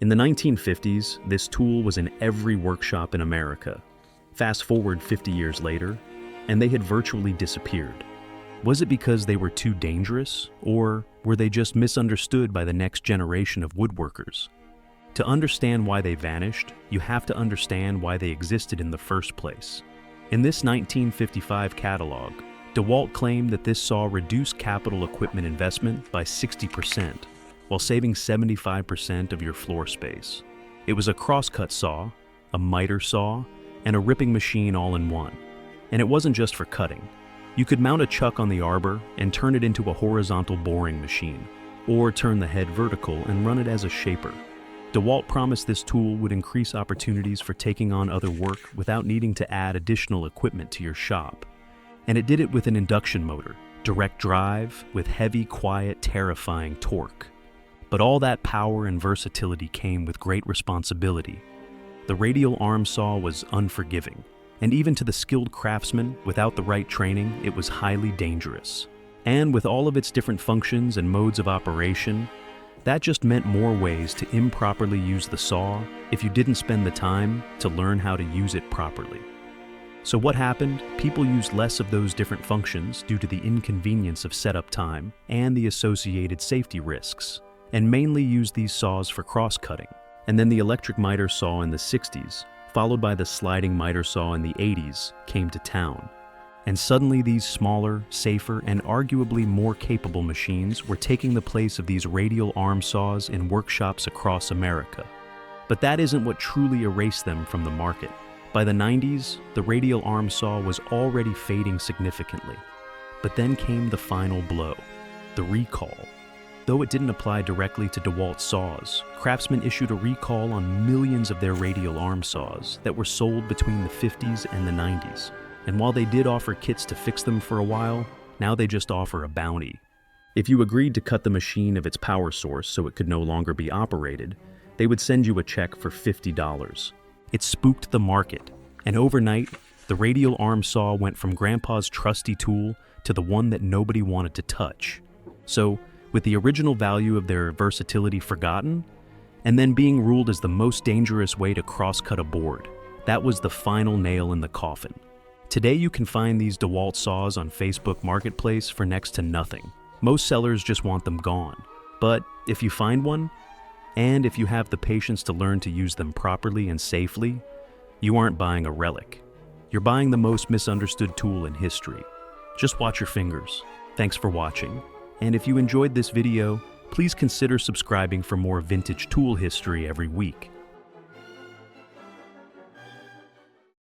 In the 1950s, this tool was in every workshop in America. Fast forward 50 years later, and they had virtually disappeared. Was it because they were too dangerous, or were they just misunderstood by the next generation of woodworkers? To understand why they vanished, you have to understand why they existed in the first place. In this 1955 catalog, DeWalt claimed that this saw reduced capital equipment investment by 60%, while saving 75% of your floor space. It was a crosscut saw, a miter saw, and a ripping machine all in one. And it wasn't just for cutting. You could mount a chuck on the arbor and turn it into a horizontal boring machine, or turn the head vertical and run it as a shaper. DeWalt promised this tool would increase opportunities for taking on other work without needing to add additional equipment to your shop. And it did it with an induction motor, direct drive, with heavy, quiet, terrifying torque. But all that power and versatility came with great responsibility. The radial arm saw was unforgiving, and even to the skilled craftsman, without the right training, it was highly dangerous. And with all of its different functions and modes of operation, that just meant more ways to improperly use the saw if you didn't spend the time to learn how to use it properly. So what happened? People used less of those different functions due to the inconvenience of setup time and the associated safety risks, and mainly used these saws for cross-cutting. And then the electric miter saw in the 60s, followed by the sliding miter saw in the 80s, came to town. And suddenly these smaller, safer, and arguably more capable machines were taking the place of these radial arm saws in workshops across America. But that isn't what truly erased them from the market. By the 90s, the radial arm saw was already fading significantly. But then came the final blow, the recall. Though it didn't apply directly to DeWalt saws, Craftsman issued a recall on millions of their radial arm saws that were sold between the 50s and the 90s. And while they did offer kits to fix them for a while, now they just offer a bounty. If you agreed to cut the machine of its power source so it could no longer be operated, they would send you a check for $50. It spooked the market, and overnight, the radial arm saw went from Grandpa's trusty tool to the one that nobody wanted to touch. So, with the original value of their versatility forgotten, and then being ruled as the most dangerous way to cross-cut a board, that was the final nail in the coffin. Today you can find these DeWalt saws on Facebook Marketplace for next to nothing. Most sellers just want them gone. But if you find one, and if you have the patience to learn to use them properly and safely, you aren't buying a relic. You're buying the most misunderstood tool in history. Just watch your fingers. Thanks for watching. And if you enjoyed this video, please consider subscribing for more vintage tool history every week.